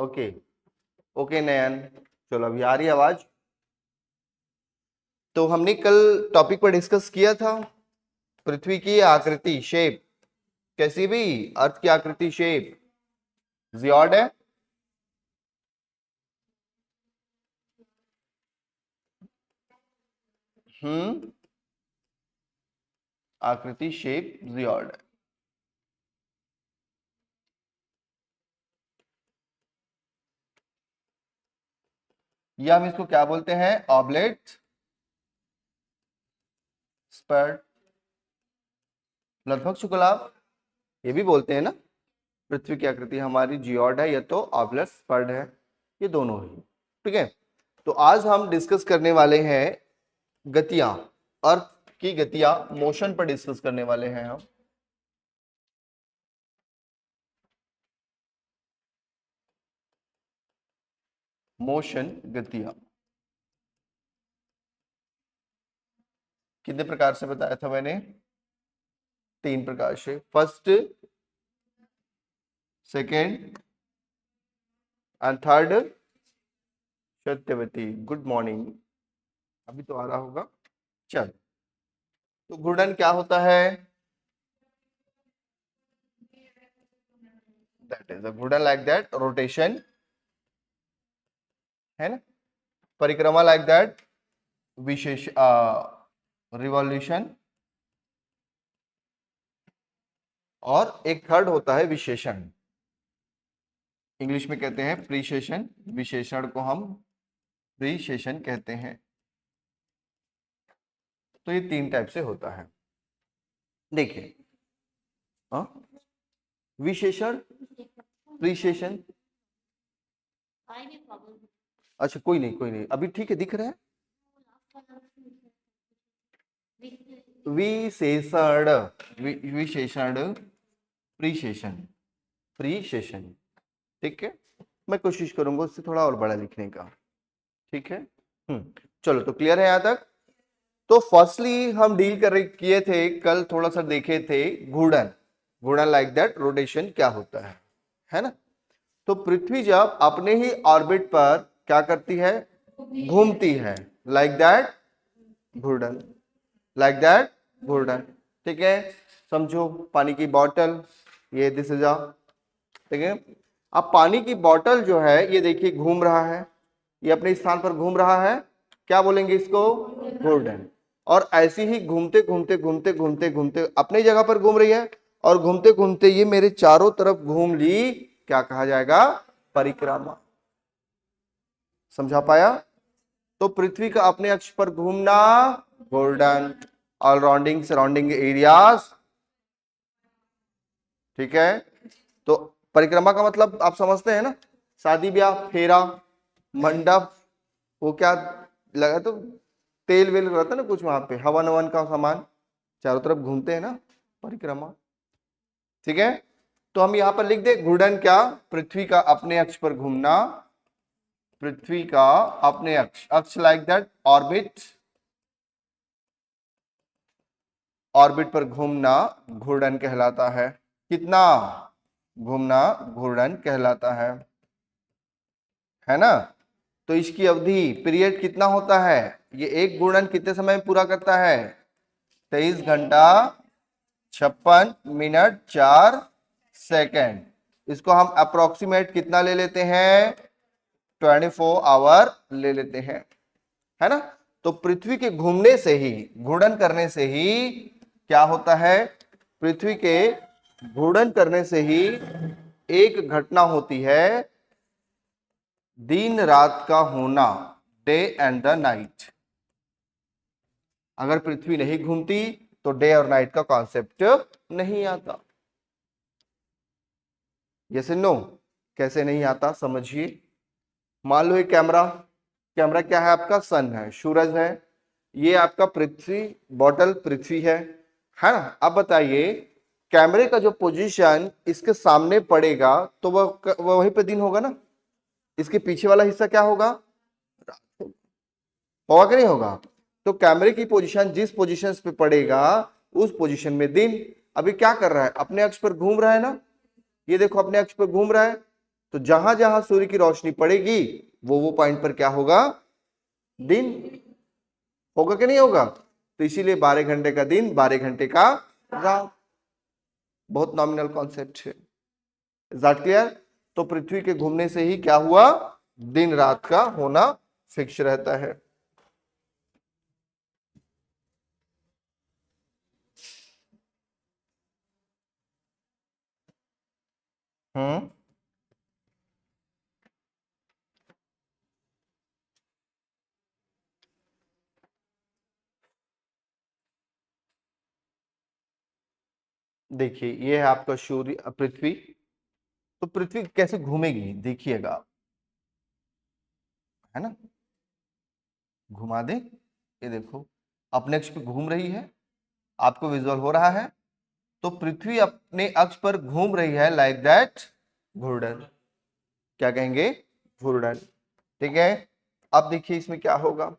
Okay okay नयन, चलो अभी आ रही है आवाज। तो हमने कल टॉपिक पर डिस्कस किया था पृथ्वी की आकृति, शेप कैसी भी, अर्थ की आकृति शेप जियोड है। आकृति शेप जियोड है। या हम इसको क्या बोलते हैं, ऑब्लेट, स्पर्ड, लगभग शुक्लाभ, ये भी बोलते हैं ना। पृथ्वी की आकृति हमारी जियोड है या तो ऑब्लेट स्पर्ड है, ये दोनों ही ठीक है। तो आज हम डिस्कस करने वाले हैं गतियां, अर्थ की गतियां, मोशन पर डिस्कस करने वाले हैं हम। मोशन, गतियां कितने प्रकार से बताया था मैंने, 3 प्रकार से। First, second and third. Satyavati good morning, अभी तो आ रहा होगा। चल, तो घूर्णन क्या होता है, दैट इज अ घूर्णन लाइक दैट, रोटेशन है ना, परिक्रमा लाइक दैट, विशेष रिवॉल्यूशन, और एक थर्ड होता है विशेषण, इंग्लिश में कहते हैं प्रीसेशन, विशेषण को हम प्रीसेशन कहते हैं। तो ये 3 टाइप से होता है। देखिए, विशेषण, प्रीसेशन, अच्छा कोई नहीं, अभी ठीक है, दिख रहा है। विशेषण, विशेषण, प्रीसेशन, प्रीसेशन, ठीक है। मैं कोशिश करूंगा उससे थोड़ा और बड़ा लिखने का, ठीक है। चलो, तो क्लियर है यहां तक। तो फर्स्टली हम डील किए थे कल, थोड़ा सा देखे थे घूर्णन, घूर्णन लाइक दैट, रोटेशन क्या होता है ना। तो पृथ्वी जब अपने ही ऑर्बिट पर क्या करती है, घूमती है, लाइक दैट घूर्णन, लाइक दैट घूर्णन, ठीक है। समझो पानी की बोतल, ये दिस इज, ठीक है। अब पानी की बोतल जो है ये देखिए घूम रहा है, ये अपने स्थान पर घूम रहा है, क्या बोलेंगे इसको, घूर्णन। और ऐसे ही घूमते घूमते घूमते घूमते घूमते अपनी जगह पर घूम रही है, और घूमते घूमते ये मेरे चारों तरफ घूम ली, क्या कहा जाएगा, परिक्रमा। समझा पाया। तो पृथ्वी का अपने अक्ष पर घूमना घूर्णन, ऑल सराउंडिंग एरियाज, ठीक है। तो परिक्रमा का मतलब आप समझते हैं ना, शादी ब्याह, फेरा, मंडप, वो क्या लगा, तो तेल वेल रहता है ना कुछ वहां पे, हवन हवन का सामान, चारों तरफ घूमते हैं ना, परिक्रमा, ठीक है। तो हम यहां पर लिख दे घूर्णन क्या, पृथ्वी का अपने अक्ष पर घूमना, पृथ्वी का अपने अक्ष, अक्ष लाइक दैट ऑर्बिट, ऑर्बिट पर घूमना घूर्णन कहलाता है। कितना घूमना घूर्णन कहलाता है ना। तो इसकी अवधि, पीरियड कितना होता है, ये एक घूर्णन कितने समय में पूरा करता है, 23 घंटा 56 मिनट 4 सेकेंड। इसको हम अप्रोक्सीमेट कितना ले लेते हैं, 24 आवर ले लेते हैं, है ना। तो पृथ्वी के घूमने से ही, घूर्णन करने से ही क्या होता है, पृथ्वी के घूर्णन करने से ही एक घटना होती है, दिन रात का होना, डे एंड द नाइट। अगर पृथ्वी नहीं घूमती तो डे और नाइट का कॉन्सेप्ट नहीं आता। यस नो, कैसे नहीं आता समझिए। मान लो ये कैमरा, कैमरा क्या है आपका, सन है, सूरज है, ये आपका पृथ्वी, बॉटल पृथ्वी है ना। अब बताइए, कैमरे का जो पोजीशन इसके सामने पड़ेगा तो वह वहीं पे दिन होगा ना, इसके पीछे वाला हिस्सा क्या होगा, होगा कि नहीं होगा। तो कैमरे की पोजीशन जिस पोजीशन पे पड़ेगा उस पोजीशन में दिन। अभी क्या कर रहा है, अपने अक्ष पर घूम रहा है ना, ये देखो अपने अक्ष पर घूम रहा है, तो जहां जहां सूर्य की रोशनी पड़ेगी वो पॉइंट पर क्या होगा, दिन होगा कि नहीं होगा। तो इसीलिए 12 घंटे का दिन, 12 घंटे का रात। बहुत नॉमिनल कॉन्सेप्ट है, इज दैट क्लियर। तो पृथ्वी के घूमने से ही क्या हुआ, दिन रात का होना फिक्स रहता है। हम्म, देखिए ये है आपका सूर्य पृथ्वी। तो पृथ्वी कैसे घूमेगी देखिएगा, है ना, घुमा दे, ये देखो अपने अक्ष पे घूम रही है, आपको विजुअल हो रहा है। तो पृथ्वी अपने अक्ष पर घूम रही है लाइक दैट घूर्णन, क्या कहेंगे, घूर्णन। ठीक है, अब देखिए इसमें क्या होगा,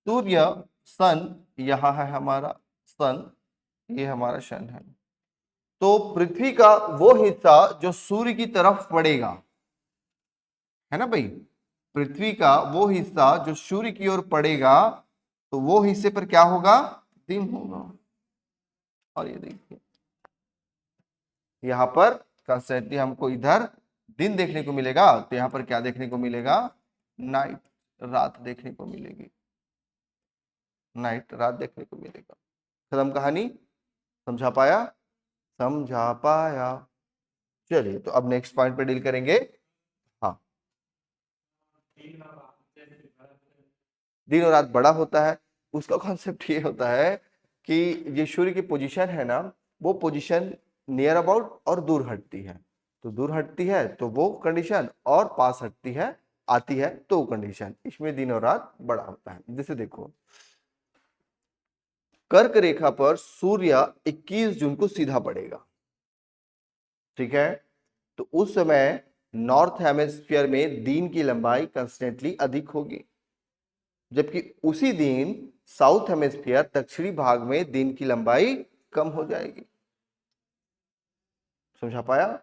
सूर्य सन यहां है हमारा सन, ये हमारा सन है। तो पृथ्वी का वो हिस्सा जो सूर्य की तरफ पड़ेगा, है ना भाई, पृथ्वी का वो हिस्सा जो सूर्य की ओर पड़ेगा, तो वो हिस्से पर क्या होगा, दिन होगा। और ये देखिए यहाँ पर कंस्टेंटली हमको इधर दिन देखने को मिलेगा, तो यहाँ पर क्या देखने को मिलेगा, नाइट, रात देखने को मिलेगी, नाइट रात देखने को मिलेगा। खत्म कहानी, समझा पाया, समझा पाया। चलिए तो अब नेक्स्ट पॉइंट पे डील करेंगे। हाँ, दिन और रात बड़ा होता है, उसका कॉन्सेप्ट ये होता है कि ये सूर्य की पोजीशन है ना, वो पोजीशन नियर अबाउट और दूर हटती है। तो दूर हटती है तो वो कंडीशन, और पास हटती है आती है तो वो कंडीशन, इसमें दिन और रात बड़ा होता है। जैसे देखो कर्क रेखा पर सूर्य 21 जून को सीधा पड़ेगा, ठीक है। तो उस समय नॉर्थ हेमिस्फीयर में दिन की लंबाई कंस्टेंटली अधिक होगी, जबकि उसी दिन साउथ हेमिस्फीयर दक्षिणी भाग में दिन की लंबाई कम हो जाएगी। समझा पाया।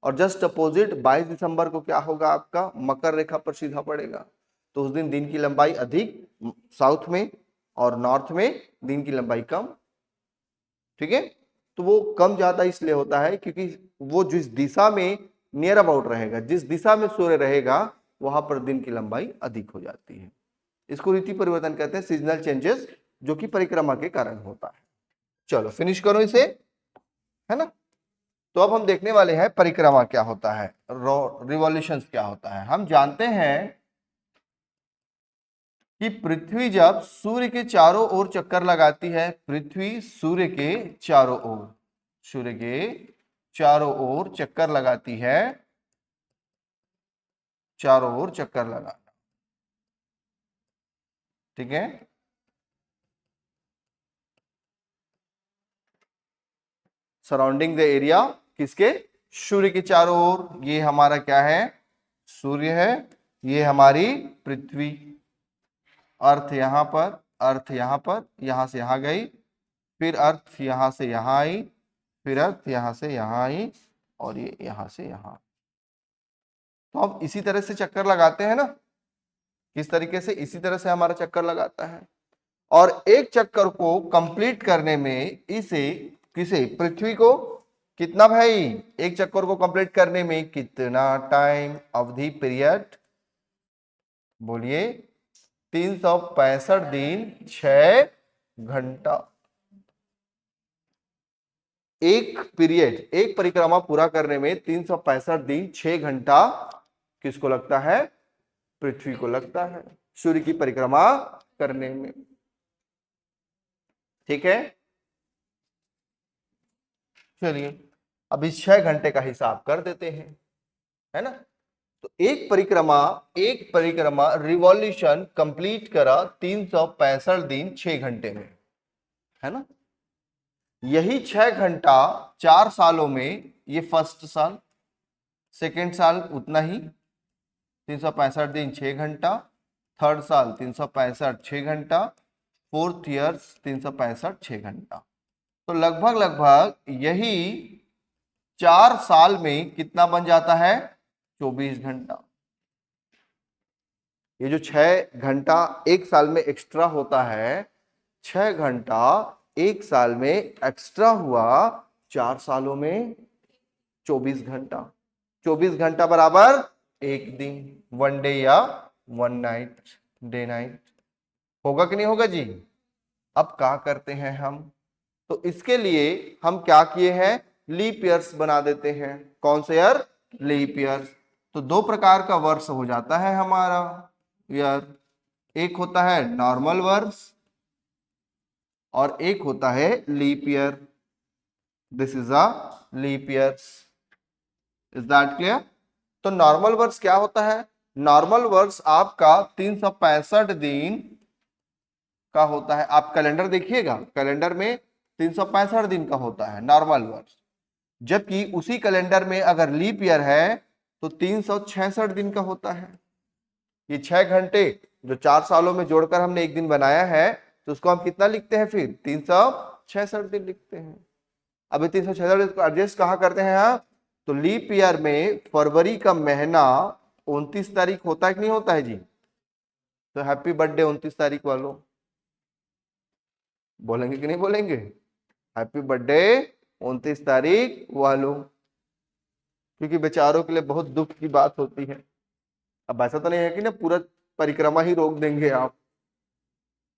और जस्ट अपोजिट 22 दिसंबर को क्या होगा, आपका मकर रेखा पर सीधा पड़ेगा, तो उस दिन की लंबाई अधिक साउथ में, और नॉर्थ में दिन की लंबाई कम। ठीक है, तो वो कम ज्यादा इसलिए होता है क्योंकि वो जिस दिशा में नियर अबाउट रहेगा, जिस दिशा में सूर्य रहेगा, वहां पर दिन की लंबाई अधिक हो जाती है। इसको ऋतु परिवर्तन कहते हैं, सीजनल चेंजेस, जो कि परिक्रमा के कारण होता है। चलो फिनिश करो इसे, है ना। तो अब हम देखने वाले हैं परिक्रमा क्या होता है, रिवॉल्यूशंस क्या होता है। हम जानते हैं कि पृथ्वी जब सूर्य के चारों ओर चक्कर लगाती है, पृथ्वी सूर्य के चारों ओर, सूर्य के चारों ओर चक्कर लगाती है, चारों ओर चक्कर लगाना, ठीक है। सराउंडिंग द एरिया किसके, सूर्य के चारों ओर। ये हमारा क्या है, सूर्य है, ये हमारी पृथ्वी, अर्थ यहां पर, अर्थ यहां पर, यहां से यहां गई, फिर अर्थ यहां से यहां आई, फिर अर्थ यहां से यहां आई, और ये यहां से यहां। तो हम इसी तरह से चक्कर लगाते हैं ना, किस तरीके से, इसी तरह से हमारा चक्कर लगाता है। और एक चक्कर को कंप्लीट करने में इसे, किसे, पृथ्वी को कितना भाई, एक चक्कर को कंप्लीट करने में कितना टाइम, अवधि, पीरियड, बोलिए, 365 दिन 6 घंटा। एक पीरियड, एक परिक्रमा पूरा करने में 365 दिन 6 घंटा किसको लगता है, पृथ्वी को लगता है, सूर्य की परिक्रमा करने में। ठीक है, चलिए अब इस 6 घंटे का हिसाब कर देते हैं, है ना। तो एक परिक्रमा रिवॉल्यूशन कंप्लीट करा 365 दिन 6 घंटे में, है ना। यही 6 घंटा 4 सालों में, ये फर्स्ट साल, सेकेंड साल उतना ही 365 दिन 6 घंटा, थर्ड साल 365 6 घंटा, फोर्थ ईयर 365 6 घंटा। तो लगभग लगभग यही 4 साल में कितना बन जाता है, 24 घंटा। ये जो 6 घंटा एक साल में एक्स्ट्रा होता है, 6 घंटा एक साल में एक्स्ट्रा हुआ, 4 सालों में 24 घंटा। 24 घंटा बराबर एक दिन, 1 डे या 1 नाइट, डे नाइट। होगा कि नहीं होगा जी? अब क्या करते हैं हम, तो इसके लिए हम क्या किए हैं, लीप ईयर्स बना देते हैं। कौन से ईयर? Leap years. तो दो प्रकार का वर्ष हो जाता है हमारा ईयर, एक होता है नॉर्मल वर्ष और एक होता है leap year. This is a leap years. Is that clear? तो नॉर्मल वर्ष क्या होता है? नॉर्मल वर्ष आपका 365 दिन का होता है। आप कैलेंडर देखिएगा, कैलेंडर में 365 दिन का होता है नॉर्मल वर्ष, जबकि उसी कैलेंडर में अगर लीप ईयर है तो 366 दिन का होता है। ये 6 घंटे जो 4 सालों में जोड़कर हमने एक दिन बनाया है, तो उसको हम कितना लिखते हैं फिर? 366 दिन लिखते हैं। अभी 366 दिन को एडजस्ट कहाँ करते हैं आप? तो लीप ईयर में फरवरी का महीना 29 तारीख होता है कि नहीं होता है जी? तो हैप्पी बर्थडे 29 तारीख वालों, बोलेंगे कि नहीं बोलेंगे? हैप्पी बर्थडे 29 तारीख वालों, क्योंकि बेचारों के लिए बहुत दुख की बात होती है। अब ऐसा तो नहीं है कि ना पूरा परिक्रमा ही रोक देंगे आप,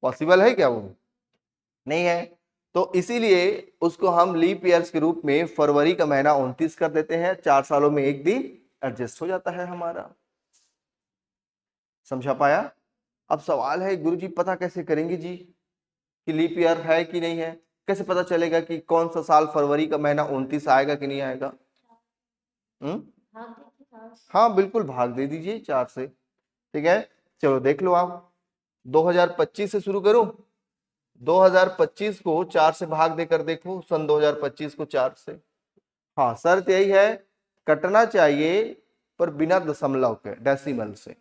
पॉसिबल है क्या? वो नहीं है। तो इसीलिए उसको हम लीप ईयर्स के रूप में फरवरी का महीना 29 कर देते हैं, 4 सालों में एक दिन एडजस्ट हो जाता है हमारा। समझा पाया? अब सवाल है गुरुजी पता कैसे करेंगे जी कि लीप ईयर है कि नहीं है? कैसे पता चलेगा कि कौन सा साल फरवरी का महीना 29 आएगा कि नहीं आएगा? हाँ बिल्कुल, भाग दे दीजिए 4 से। ठीक है, चलो देख लो आप। 2025 से शुरू करूं? 2025 को 4 से भाग देकर देखो, सन 2025 को 4 से। हाँ, शर्त यही है कटना चाहिए पर बिना दशमलव के, डेसिमल से,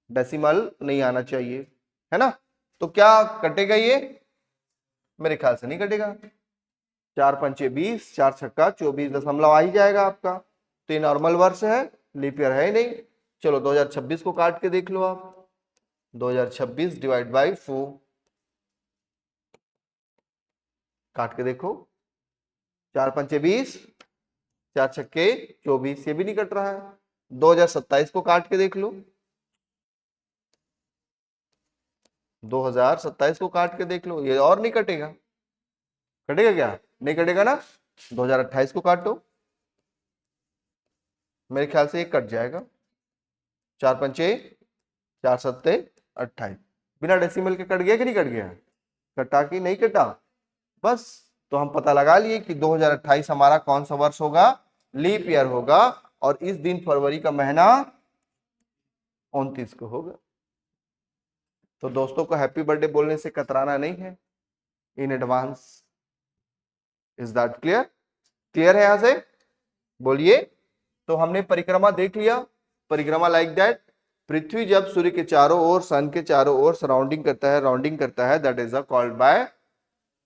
डेसिमल नहीं आना चाहिए, है ना? तो क्या कटेगा ये? मेरे ख्याल से नहीं कटेगा। 4 पंचे 20, 4 छक्का 24, दशमलव आ ही जाएगा आपका। तो ये नॉर्मल वर्ष है, लीप ईयर है ही नहीं। चलो 2026 को काट के देख लो आप, 2026 डिवाइड बाई 4, काट के देखो, 4 पंचे 20, 4 छक्के 24, ये भी नहीं कट रहा है। 2027 को काट के देख लो, 2027 को काट के देख लो, ये और नहीं कटेगा। कटेगा क्या? नहीं कटेगा ना। 2028 को काटो, मेरे ख्याल से ये कट जाएगा। 4 पंचे 4 सत्ते 28, बिना डेसिमल के कट गया कि नहीं कट गया? कटा कि नहीं कटा? बस, तो हम पता लगा लिए कि 2028 हमारा कौन सा वर्ष होगा? लीप ईयर होगा, और इस दिन फरवरी का महीना 29 को होगा। तो दोस्तों को हैप्पी बर्थडे बोलने से कतराना नहीं है in advance. Is that clear? Clear है यहां से? बोलिए। तो हमने परिक्रमा देख लिया, परिक्रमा लाइक दैट, पृथ्वी जब सूर्य के चारों ओर, सन के चारों ओर सराउंडिंग करता है, राउंडिंग करता है, that is called by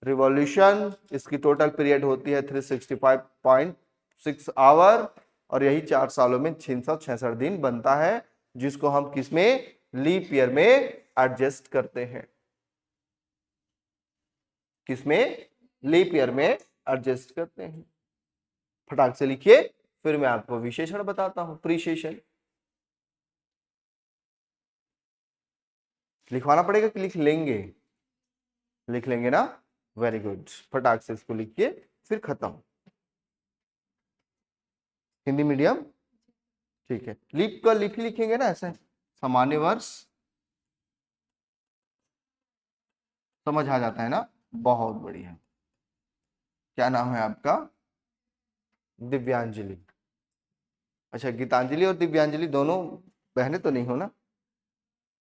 revolution. इसकी टोटल पीरियड होती है 365.6 आवर, और यही 4 सालों में 366 दिन बनता है, जिसको हम किसमें? लीप ईयर में एडजस्ट करते हैं। किसमें? लीप ईयर में एडजस्ट करते हैं। फटाक से लिखिए, फिर मैं आपको विशेषण बताता हूं, प्रीशेषण। लिखवाना पड़ेगा कि लिख लेंगे? लिख लेंगे ना, वेरी गुड, फटाक से इसको लिखिए, फिर खत्म। हिंदी मीडियम, ठीक है। लीप का लिखेंगे ना ऐसे, सामान्य वर्ष, समझ आ जाता है ना? बहुत बढ़िया। क्या नाम है आपका? दिव्यांजलि। अच्छा, गीतांजलि और दिव्यांजलि दोनों बहनें तो नहीं हो ना?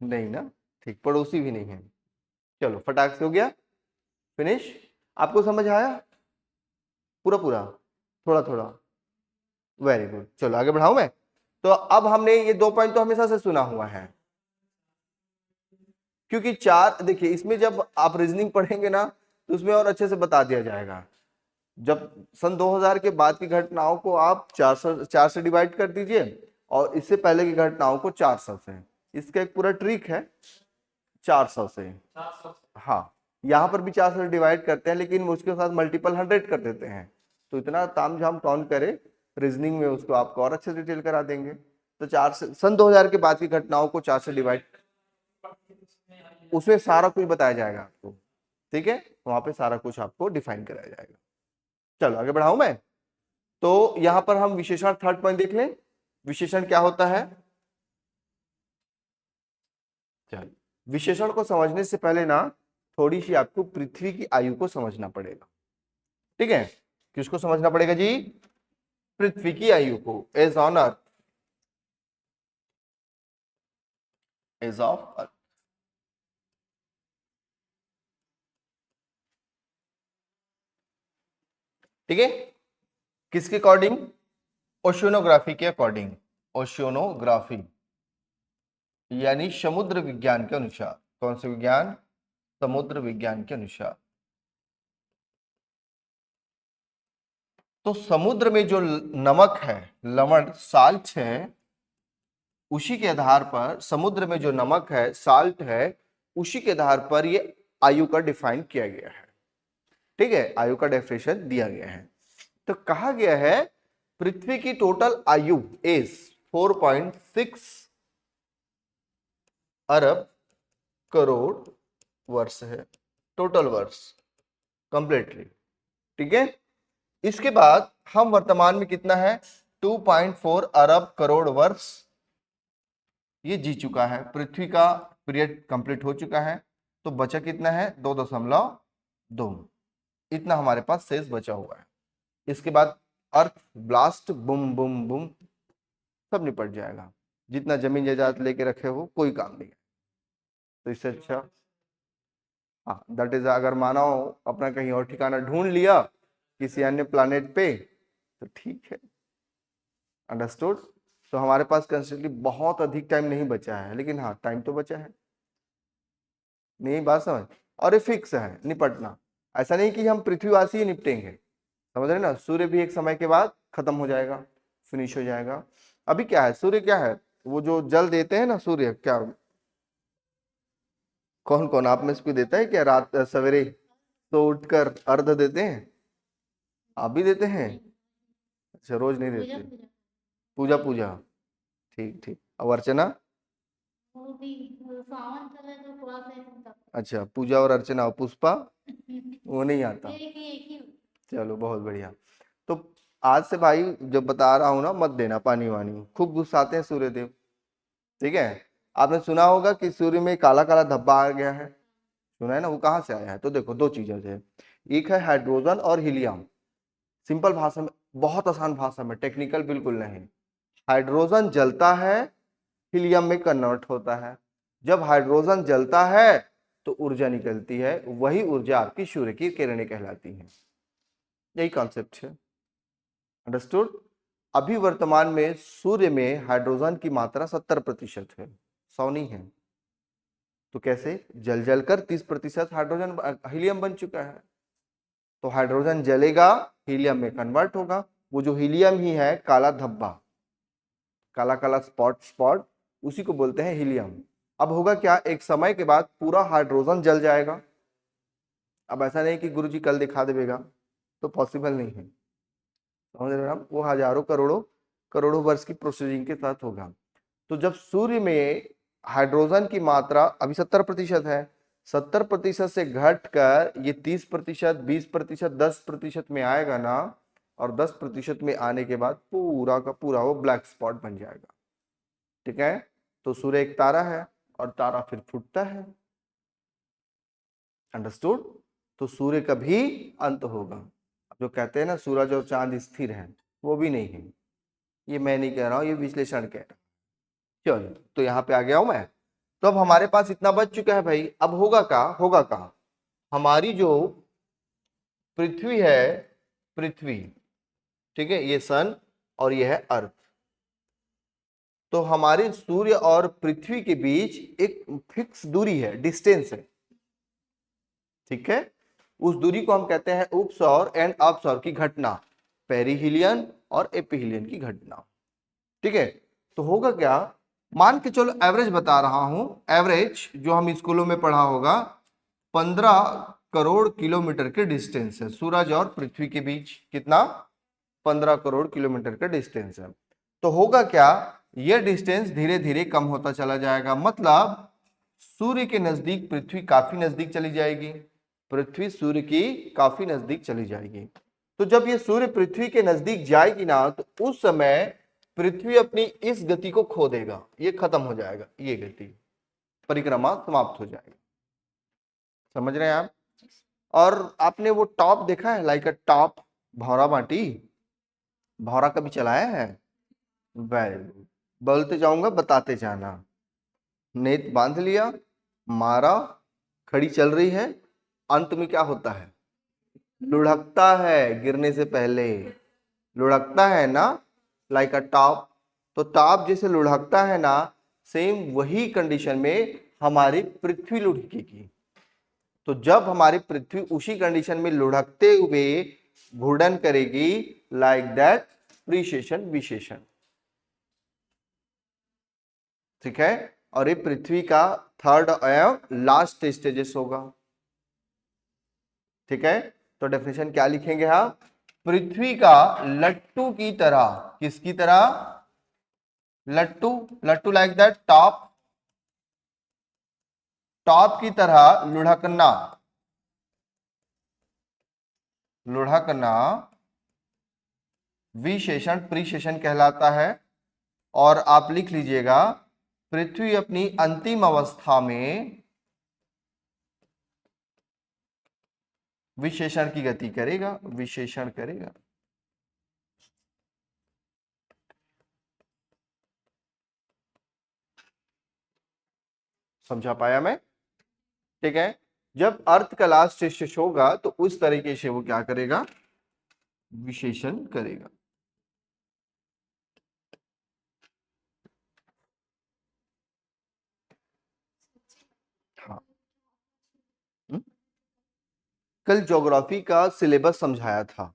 नहीं ना, ठीक, पड़ोसी भी नहीं है। चलो फटाक से हो गया, फिनिश। आपको समझ आया पूरा पूरा? थोड़ा थोड़ा, वेरी गुड। चलो आगे बढ़ाऊं मैं। तो अब हमने ये 2 पॉइंट तो हमेशा से सुना हुआ है, क्योंकि 4, देखिए इसमें जब आप रीजनिंग पढ़ेंगे ना तो उसमें और अच्छे से बता दिया जाएगा। जब सन 2000 के बाद की घटनाओं को आप 4 से डिवाइड कर दीजिए, और इससे पहले की घटनाओं को 400 से। इसका एक पूरा ट्रिक है 400 से। हाँ, यहाँ पर भी 400 से डिवाइड करते हैं, लेकिन उसके साथ मल्टीपल 100 कर देते हैं। तो इतना तामझाम कौन करे, रीजनिंग में उसको आपको और अच्छे से डिटेल करा देंगे। तो 4 से सन 2000 के बाद की घटनाओं को 4 से डिवाइड, उसमें सारा कुछ बताया जाएगा आपको, ठीक है, वहां पे सारा कुछ आपको डिफाइन कराया जाएगा। चलो आगे बढ़ाऊं मैं। तो यहां पर हम विशेषण थर्ड पॉइंट देख लें। विशेषण क्या होता है? चलो, विशेषण को समझने से पहले ना थोड़ी सी आपको पृथ्वी की आयु को समझना पड़ेगा, ठीक है। किसको समझना पड़ेगा जी? पृथ्वी की आयु को। Age on earth, age of earth, ठीक है। किसके अकॉर्डिंग? ओशियोनोग्राफी के अकॉर्डिंग। ओशियोनोग्राफी यानी समुद्र विज्ञान के अनुसार। कौन से विज्ञान? समुद्र विज्ञान के अनुसार। तो समुद्र में जो नमक है, लवण, साल्ट है, उसी के आधार पर, समुद्र में जो नमक है, साल्ट है, उसी के आधार पर ये आयु का डिफाइन किया गया है, ठीक है, आयु का डेफिनेशन दिया गया है। तो कहा गया है पृथ्वी की टोटल आयु इज 4.6 अरब करोड़ वर्ष है, टोटल वर्ष कंप्लीटली, ठीक है। इसके बाद हम वर्तमान में कितना है? 2.4 अरब करोड़ वर्ष ये जी चुका है, पृथ्वी का पीरियड कंप्लीट हो चुका है। तो बचा कितना है? 2.2, इतना हमारे पास शेष बचा हुआ है। इसके बाद अर्थ ब्लास्ट, बुम बुम बुम, सब निपट जाएगा। जितना जमीन जायदाद लेके रखे हो कोई काम नहीं है। तो इससे अच्छा, हाँ, दैट इज, अगर मानव अपना कहीं और ठिकाना ढूंढ लिया किसी अन्य प्लानेट पे तो ठीक है, अंडरस्टूड। तो हमारे पास कंस्टेंटली बहुत अधिक टाइम नहीं बचा है, लेकिन हाँ टाइम तो बचा है, नहीं बात समझ। और ये फिक्स है निपटना, ऐसा नहीं कि हम पृथ्वीवासी ही निपटेंगे, समझ रहे ना। सूर्य भी एक समय के बाद खत्म हो जाएगा, फिनिश हो जाएगा। अभी क्या है, सूर्य क्या है, वो जो जल देते हैं ना, सूर्य क्या, कौन कौन आप में से कोई देता है क्या रात सवेरे तो उठकर अर्घ देते हैं? आप भी देते हैं? अच्छा, रोज नहीं देते। पूजा पूजा, ठीक ठीक। और अर्चना? अच्छा, पूजा और अर्चना। और पुष्पा? वो नहीं आता। चलो बहुत बढ़िया। तो आज से भाई जब बता रहा हूं ना, मत देना पानी वानी, खूब गुस्साते हैं सूर्यदेव, ठीक है। आपने सुना होगा कि सूर्य में काला काला धब्बा आ गया है, सुना है ना, वो कहाँ से आया है? तो देखो दो चीजें से, एक है हाइड्रोजन और हीलियम। सिंपल भाषा में, बहुत आसान भाषा में, टेक्निकल बिल्कुल नहीं। हाइड्रोजन जलता है, हीलियम में कन्वर्ट होता है। जब हाइड्रोजन जलता है तो ऊर्जा निकलती है, वही ऊर्जा आपकी सूर्य की किरणें कहलाती है। यही कॉन्सेप्ट है, अंडरस्टूड। अभी वर्तमान में सूर्य में हाइड्रोजन की मात्रा 70% है, 100 नहीं है। तो कैसे? जल जलकर 30% हाइड्रोजन हीलियम बन चुका है। तो हाइड्रोजन जलेगा, हीलियम में कन्वर्ट होगा, वो जो हीलियम ही है काला धब्बा, काला काला स्पॉट स्पॉट, उसी को बोलते हैं हीलियम। अब होगा क्या, एक समय के बाद पूरा हाइड्रोजन जल जाएगा। अब ऐसा नहीं कि गुरुजी कल दिखा देगा, तो पॉसिबल नहीं है, समझ रहे हैं आप। वो हजारों करोड़ों करोड़ों वर्ष की प्रोसीजिंग के साथ होगा। तो जब सूर्य में हाइड्रोजन की मात्रा अभी 70% है, 70% से घटकर ये 30%, 20%, 10% में आएगा ना, और 10% में आने के बाद पूरा का पूरा वो ब्लैक स्पॉट बन जाएगा, ठीक है। तो सूर्य एक तारा है और तारा फिर फूटता है, अंडरस्टूड। तो सूर्य का भी अंत होगा। जो कहते हैं ना सूरज और चांद स्थिर है, वो भी नहीं है। ये मैं नहीं कह रहा हूं, ये विश्लेषण कह रहा हूं। चलो, तो यहाँ पे आ गया हूं मैं। तो अब हमारे पास इतना बच चुका है भाई, अब होगा क्या, होगा क्या, हमारी जो पृथ्वी है, पृथ्वी, ठीक है, ये सन और ये है अर्थ। तो हमारे सूर्य और पृथ्वी के बीच एक फिक्स दूरी है, डिस्टेंस है, ठीक है। उस दूरी को हम कहते हैं उपसौर एंड अपसौर की घटना, पेरिहिलियन और एपिहिलियन की घटना, ठीक है। तो होगा क्या, मान के चलो एवरेज बता रहा हूं, एवरेज जो हम स्कूलों में पढ़ा होगा 15 करोड़ किलोमीटर के डिस्टेंस है सूरज और पृथ्वी के बीच। कितना? 15 करोड़ किलोमीटर का डिस्टेंस है। तो होगा क्या, यह डिस्टेंस धीरे धीरे कम होता चला जाएगा, मतलब सूर्य के नजदीक पृथ्वी काफी नजदीक चली जाएगी, पृथ्वी सूर्य की काफी नजदीक चली जाएगी। तो जब ये सूर्य पृथ्वी के नजदीक जाएगी ना, तो उस समय पृथ्वी अपनी इस गति को खो देगा, ये खत्म हो जाएगा, ये गति, परिक्रमा समाप्त हो जाएगी। समझ रहे हैं आप? और आपने वो टॉप देखा है, लाइक अ टॉप, भौरा बाटी, भौरा कभी चलाया है? वेरी गुड, बोलते जाऊंगा बताते जाना। नेट बांध लिया, मारा, खड़ी चल रही है, अंत में क्या होता है? लुढ़कता है, गिरने से पहले लुढ़कता है ना, लाइक अ टॉप। तो टॉप जैसे लुढ़कता है ना, सेम वही कंडीशन में हमारी पृथ्वी लुढ़केगी। तो जब हमारी पृथ्वी उसी कंडीशन में लुढ़कते हुए घूर्णन करेगी, लाइक दैट प्रीसेशन विशेषण। ठीक है, और ये पृथ्वी का थर्ड एवं लास्ट स्टेजेस होगा। ठीक है, तो डेफिनेशन क्या लिखेंगे हम? पृथ्वी का लट्टू की तरह, किसकी तरह? लट्टू, लट्टू लाइक दैट टॉप, टॉप की तरह लुढ़कना, लुढ़कना विशेषण प्रीशेषण कहलाता है। और आप लिख लीजिएगा, पृथ्वी अपनी अंतिम अवस्था में विशेषण की गति करेगा, विशेषण करेगा। समझा पाया मैं? ठीक है, जब अर्थ का लास्ट स्टेज होगा तो उस तरीके से वो क्या करेगा? विशेषण करेगा। हाँ। हुँ? कल ज्योग्राफी का सिलेबस समझाया था,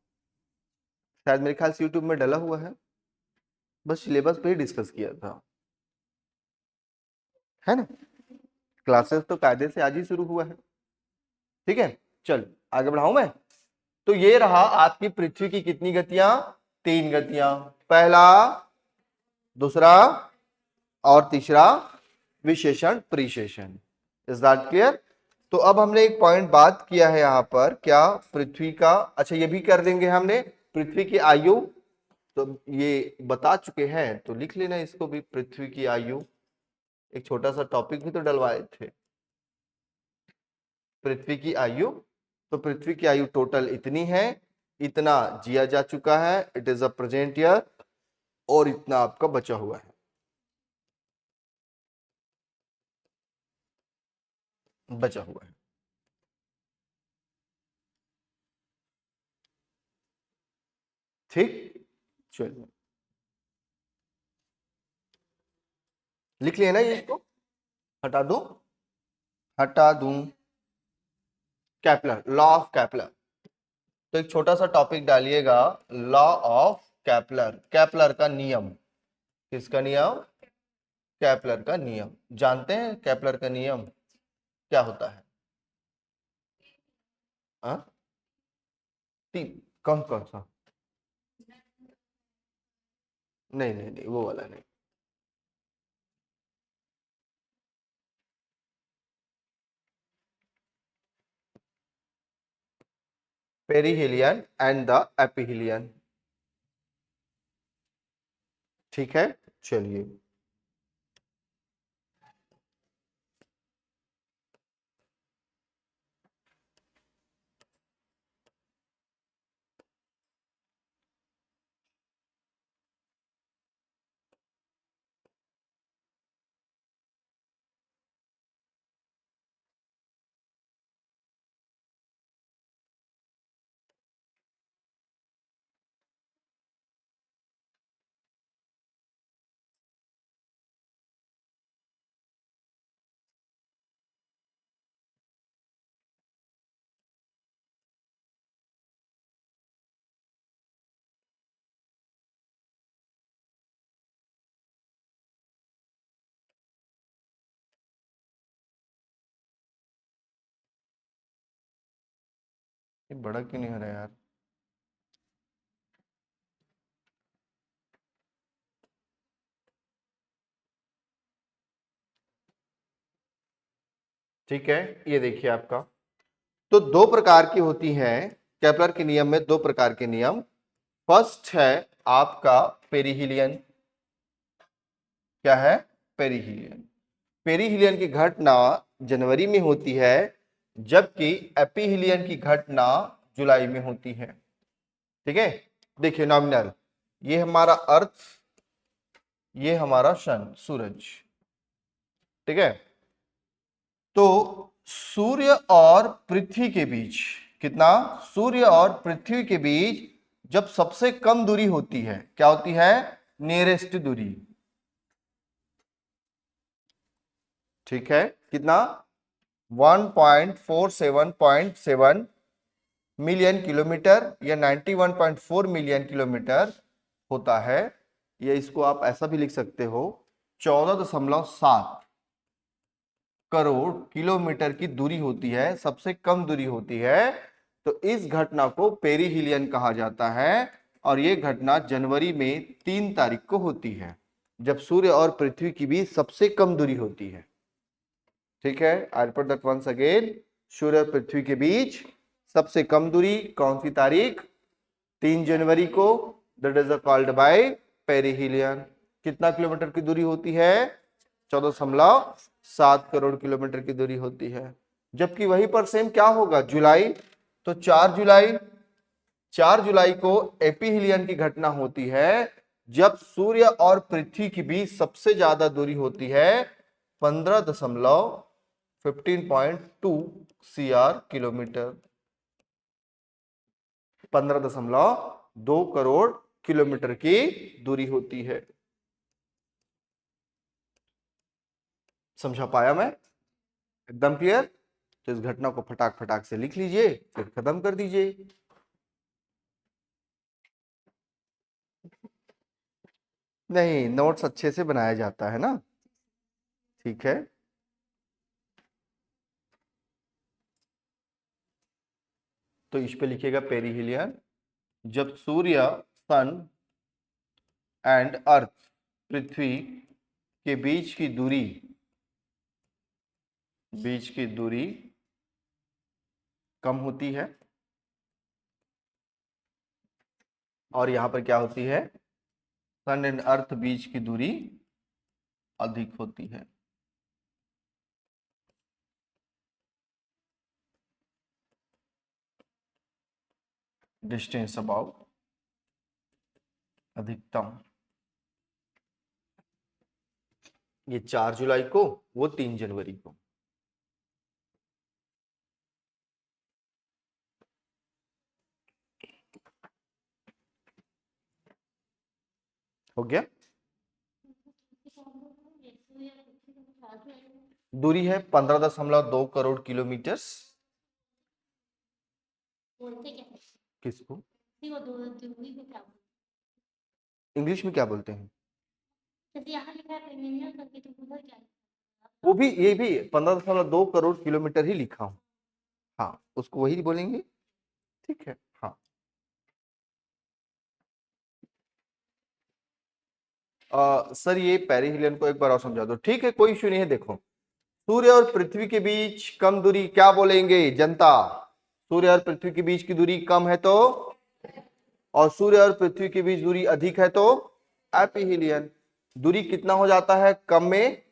शायद मेरे ख्याल से यूट्यूब में डला हुआ है, बस सिलेबस पे ही डिस्कस किया था, है ना? क्लासेस तो कायदे से आज ही शुरू हुआ है। ठीक है, चल आगे बढ़ाऊं मैं। तो ये रहा आपकी पृथ्वी की कितनी गतियां? 3 गतियां, पहला, दूसरा और तीसरा विशेषण प्रीशेषण। Is that clear? तो अब हमने एक पॉइंट बात किया है यहां पर, क्या? पृथ्वी का, अच्छा ये भी कर देंगे हमने, पृथ्वी की आयु तो ये बता चुके हैं, तो लिख लेना इसको भी, पृथ्वी की आयु। एक छोटा सा टॉपिक भी तो डलवाए थे, पृथ्वी की आयु। तो पृथ्वी की आयु टोटल इतनी है, इतना जिया जा चुका है, it is a present year, और इतना आपका बचा हुआ है, बचा हुआ है। ठीक, चलिए लिख लिया ना ये, इसको हटा दूं, हटा दूं। कैपलर, लॉ ऑफ कैपलर। तो एक छोटा सा टॉपिक डालिएगा, लॉ ऑफ कैपलर, कैपलर का नियम। किसका नियम? कैपलर का नियम। जानते हैं कैपलर का नियम क्या होता है? हाँ, तीन, कौन कौन सा? नहीं नहीं नहीं, वो वाला नहीं। Perihelion and the aphelion. ठीक है, चलिए। ये बड़ा क्यों नहीं हो रहा यार? ठीक है, ये देखिए आपका, तो दो प्रकार की होती है केपलर के नियम में, दो प्रकार के नियम। फर्स्ट है आपका पेरिहिलियन। क्या है? पेरिहिलियन। पेरिहिलियन की घटना जनवरी में होती है, जबकि एपिहिलियन की घटना जुलाई में होती है। ठीक है, देखिए नॉमिनल, ये हमारा अर्थ, ये हमारा सन, सूरज। ठीक है, तो सूर्य और पृथ्वी के बीच कितना, सूर्य और पृथ्वी के बीच जब सबसे कम दूरी होती है, क्या होती है? नियरेस्ट दूरी। ठीक है, कितना? 1.47.7 मिलियन किलोमीटर या 91.4 मिलियन किलोमीटर होता है। या इसको आप ऐसा भी लिख सकते हो, 14.7 करोड़ किलोमीटर की दूरी होती है, सबसे कम दूरी होती है। तो इस घटना को पेरिहिलियन कहा जाता है, और ये घटना जनवरी में 3 तारीख को होती है, जब सूर्य और पृथ्वी की भी सबसे कम दूरी होती है। ठीक है, I repeat that once again, सूर्य और पृथ्वी के बीच सबसे कम दूरी कौन सी तारीख? 3 जनवरी को, that is called by perihelion. कितना किलोमीटर की दूरी होती है? 14.7 करोड़ किलोमीटर की दूरी होती है। जबकि वहीं पर सेम क्या होगा? जुलाई, तो 4 जुलाई को एपिहिलियन की घटना होती है, जब सूर्य और पृथ्वी के बीच सबसे ज्यादा दूरी होती है 15.2 CR किलोमीटर, 15.2 करोड़ किलोमीटर की दूरी होती है। समझा पाया मैं? एकदम क्लियर? तो इस घटना को फटाक फटाक से लिख लीजिए, फिर खत्म कर दीजिए। नहीं, नोट्स अच्छे से बनाया जाता है ना। ठीक है, तो इस पे लिखिएगा पेरिहिलियन। जब सूर्य, सन एंड अर्थ, पृथ्वी के बीच की दूरी कम होती है, और यहां पर क्या होती है? सन एंड अर्थ बीच की दूरी अधिक होती है। डिस्टेंस अबाउट, अधिकतम। ये 4 जुलाई को, वो 3 जनवरी को। हो गया? दूरी है 15.2 करोड़ किलोमीटर। किसको? इंग्लिश में क्या बोलते हैं? वो भी, ये भी 15.2 करोड़ किलोमीटर ही लिखा हूं। हाँ, उसको वही बोलेंगे। ठीक है, हाँ। सर ये पेरिहिलियन को एक बार और समझा दो। ठीक है, कोई इश्यू नहीं है। देखो, सूर्य और पृथ्वी के बीच कम दूरी क्या बोलेंगे जनता? सूर्य और पृथ्वी के बीच की दूरी कम है तो, और सूर्य और पृथ्वी के बीच दूरी अधिक है तो एपिहिलियन। दूरी कितना हो जाता है कम में?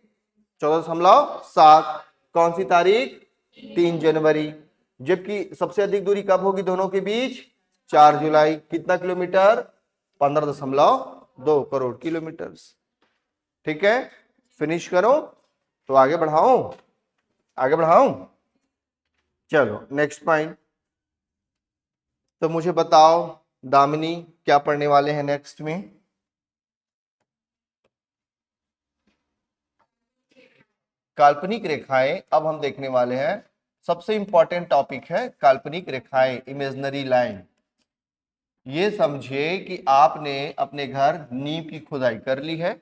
14.7। कौन सी तारीख? 3 जनवरी। जबकि सबसे अधिक दूरी कब होगी दोनों के बीच? 4 जुलाई। कितना किलोमीटर? 15.2 करोड़ किलोमीटर। ठीक है, फिनिश करो तो आगे बढ़ाऊं? आगे बढ़ाऊं? चलो नेक्स्ट पॉइंट। तो मुझे बताओ दामिनी, क्या पढ़ने वाले हैं नेक्स्ट में? काल्पनिक रेखाएं अब हम देखने वाले हैं। सबसे इंपॉर्टेंट टॉपिक है काल्पनिक रेखाएं, इमेजिनरी लाइन। ये समझिए कि आपने अपने घर नींव की खुदाई कर ली है,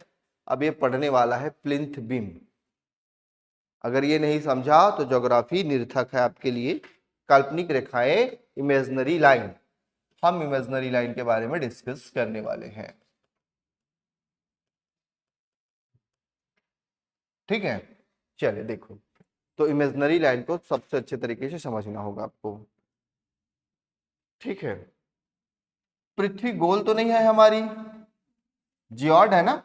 अब ये पढ़ने वाला है प्लिंथ बीम। अगर ये नहीं समझा तो ज्योग्राफी निरर्थक है आपके लिए। काल्पनिक रेखाएं, इमेजिनरी लाइन। हम इमेजिनरी लाइन के बारे में डिस्कस करने वाले हैं। ठीक है, चलिए देखो, तो इमेजिनरी लाइन को सबसे अच्छे तरीके से समझना होगा आपको। ठीक है, पृथ्वी गोल तो नहीं है हमारी, जियोड है ना,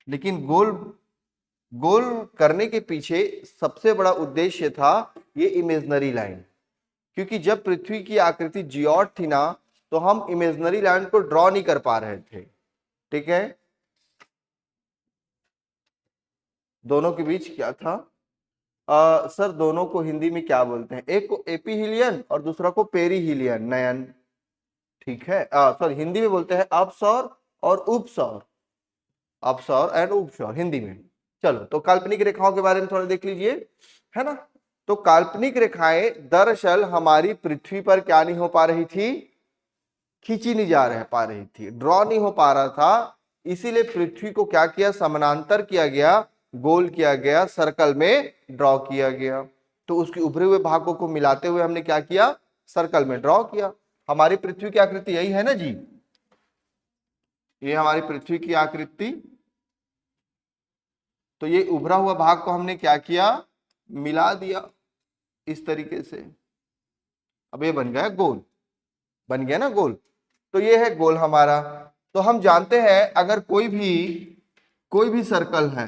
लेकिन गोल गोल करने के पीछे सबसे बड़ा उद्देश्य था ये इमेजिनरी लाइन, क्योंकि जब पृथ्वी की आकृति जियोड थी ना, तो हम इमेजिनरी लाइन को ड्रॉ नहीं कर पा रहे थे। ठीक है, दोनों के बीच क्या था? सर दोनों को हिंदी में क्या बोलते हैं? एक को एपीहीलियन और दूसरा को पेरीहीलियन, नयन। ठीक है, सॉरी हिंदी में बोलते हैं अपसौर और उपसौर, अपसौर एंड उपसौर हिंदी में। चलो, तो काल्पनिक रेखाओं के बारे में थोड़ा देख लीजिए, है ना। तो काल्पनिक रेखाएं दरअसल हमारी पृथ्वी पर क्या नहीं हो पा रही थी, खींची नहीं जा रह पा रही थी, ड्रॉ नहीं हो पा रहा था। इसीलिए पृथ्वी को क्या किया, समानांतर किया गया, गोल किया गया, सर्कल में ड्रॉ किया गया। तो उसके उभरे हुए भागों को मिलाते हुए हमने क्या किया, सर्कल में ड्रॉ किया। हमारी पृथ्वी की आकृति यही है ना जी, ये हमारी पृथ्वी की आकृति। तो ये उभरा हुआ भाग को हमने क्या किया, मिला दिया इस तरीके से। अब ये बन गया गोल, बन गया ना गोल। तो ये है गोल हमारा। तो हम जानते हैं अगर कोई भी सर्कल है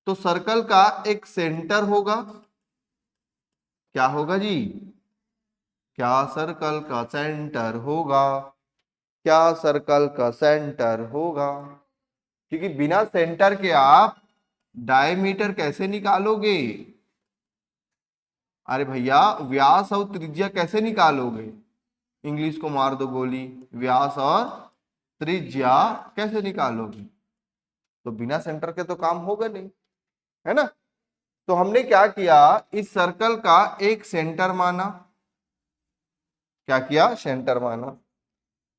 तो सर्कल का एक सेंटर होगा। क्या होगा जी, क्या सर्कल का सेंटर होगा, क्या सर्कल का सेंटर होगा? क्योंकि बिना सेंटर के आप डायमीटर कैसे निकालोगे? अरे भैया, व्यास और त्रिज्या कैसे निकालोगे? इंग्लिश को मार दो गोली, व्यास और त्रिज्या कैसे निकालोगे? तो बिना सेंटर के तो काम होगा नहीं, है ना। तो हमने क्या किया, इस सर्कल का एक सेंटर माना। क्या किया, सेंटर माना,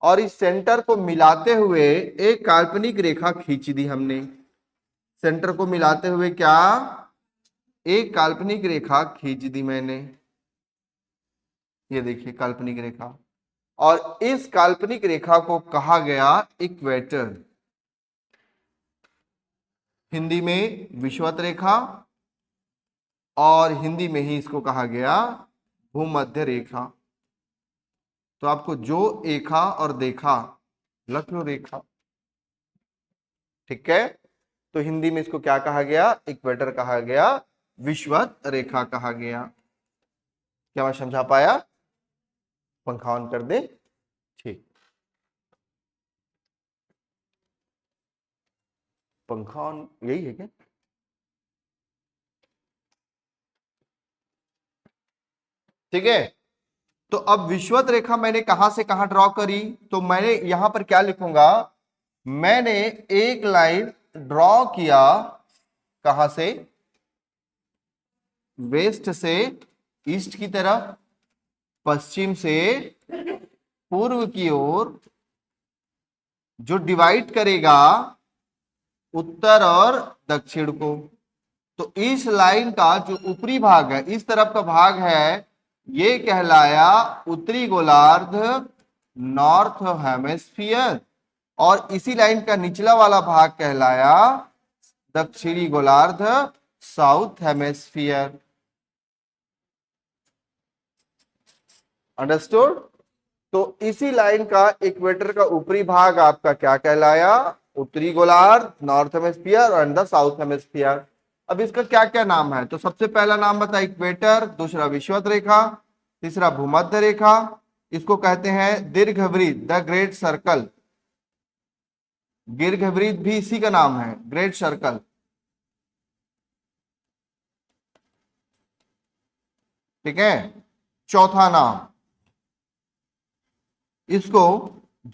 और इस सेंटर को मिलाते हुए एक काल्पनिक रेखा खींच दी हमने। सेंटर को मिलाते हुए क्या, एक काल्पनिक रेखा खींच दी मैंने। ये देखिए काल्पनिक रेखा, और इस काल्पनिक रेखा को कहा गया इक्वेटर, हिंदी में विषुवत रेखा, और हिंदी में ही इसको कहा गया भूमध्य रेखा। तो आपको जो एखा और देखा, लक्ष्य रेखा। ठीक है, तो हिंदी में इसको क्या कहा गया, इक्वेटर कहा गया, विषुवत रेखा कहा गया। क्या मैं समझा पाया? पंखा ऑन कर दे। ठीक, पंखा ऑन यही है क्या? ठीक है, तो अब विषुवत रेखा मैंने कहां से कहां ड्रॉ करी, तो मैंने यहां पर क्या लिखूंगा, मैंने एक लाइन ड्रॉ किया, कहां से, वेस्ट से ईस्ट की तरफ, पश्चिम से पूर्व की ओर, जो डिवाइड करेगा उत्तर और दक्षिण को। तो इस लाइन का जो ऊपरी भाग है, इस तरफ का भाग है, ये कहलाया उत्तरी गोलार्ध, नॉर्थ हेमिस्फीयर, और इसी लाइन का निचला वाला भाग कहलाया दक्षिणी गोलार्ध, साउथ हेमिस्फीयर। अंडरस्टूड? तो इसी लाइन का इक्वेटर का ऊपरी भाग आपका क्या कहलाया, उत्तरी गोलार्ध, north hemisphere and the south hemisphere. अब इसका क्या क्या नाम है, तो सबसे पहला नाम बता इक्वेटर, दूसरा विषुवत रेखा, तीसरा भूमध्य रेखा, इसको कहते हैं दीर्घवृत्त, द ग्रेट सर्कल। दीर्घवृत्त भी इसी का नाम है, ग्रेट सर्कल। ठीक है, चौथा नाम, इसको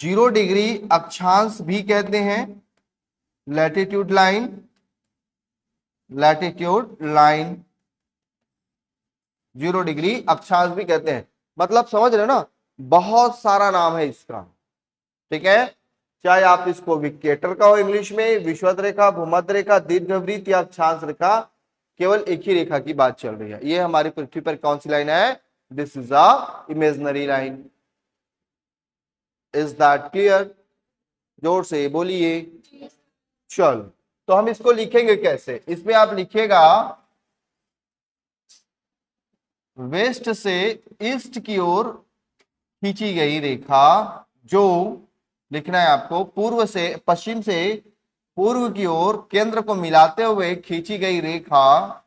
0 डिग्री अक्षांश भी कहते हैं, latitude line, latitude line, 0 degree अक्षांश भी कहते हैं। मतलब समझ रहे हो ना, बहुत सारा नाम है इसका। ठीक है, चाहे आप इसको विकेटर का हो इंग्लिश में, विषुवत रेखा, भूमध्य रेखा, दीर्घवृत्त या अक्षांश रेखा, केवल एक ही रेखा की बात चल रही है। ये हमारी पृथ्वी पर कौन सी लाइन है? This is a imaginary line. Is that clear? जोर से बोलिए। चलो, तो हम इसको लिखेंगे कैसे? इसमें आप लिखिएगा वेस्ट से ईस्ट की ओर खींची गई रेखा, जो लिखना है आपको पूर्व से पश्चिम से पूर्व की ओर केंद्र को मिलाते हुए खींची गई रेखा,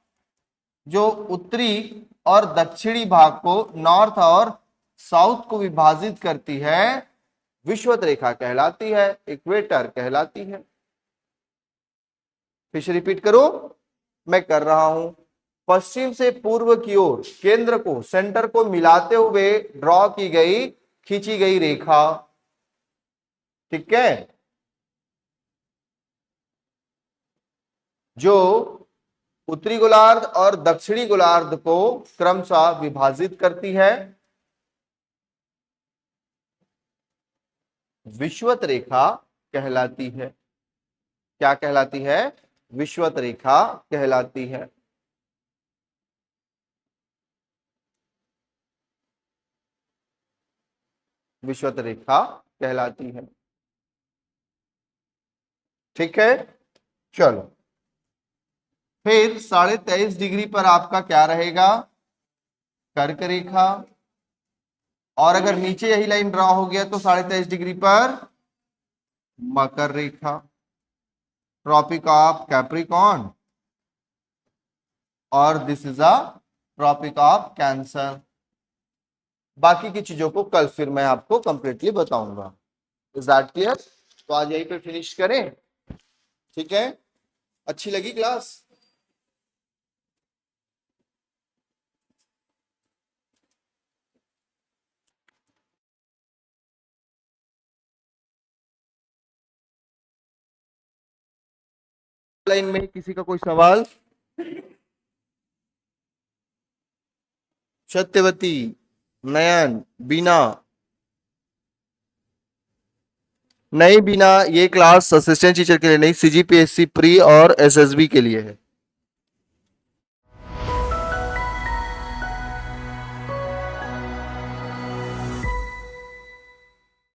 जो उत्तरी और दक्षिणी भाग को, नॉर्थ और साउथ को विभाजित करती है, विषुवत रेखा कहलाती है, इक्वेटर कहलाती है। फिर से रिपीट करो, मैं कर रहा हूं। पश्चिम से पूर्व की ओर केंद्र को, सेंटर को मिलाते हुए ड्रॉ की गई, खींची गई रेखा, ठीक है, जो उत्तरी गोलार्ध और दक्षिणी गोलार्ध को क्रमशः विभाजित करती है, विषुवत रेखा कहलाती है। क्या कहलाती है? विषुवत रेखा कहलाती है। विषुवत रेखा कहलाती है, ठीक है। चलो, फिर 23.5 डिग्री पर आपका क्या रहेगा? कर्क रेखा। और अगर नीचे यही लाइन ड्रॉ हो गया तो 23.5 डिग्री पर मकर रेखा, ट्रॉपिक ऑफ कैप्रिकॉर्न, और this is a tropic of cancer. बाकी की चीजों को कल फिर मैं आपको कंप्लीटली बताऊंगा। Is that clear? तो आज यहीं पे फिनिश करें, ठीक है। अच्छी लगी क्लास? लाइन में किसी का कोई सवाल? सत्यवती, नयन, बीना? नहीं बीना, ये क्लास असिस्टेंट टीचर के लिए नहीं, सीजीपीएससी प्री और एसएसबी के लिए है।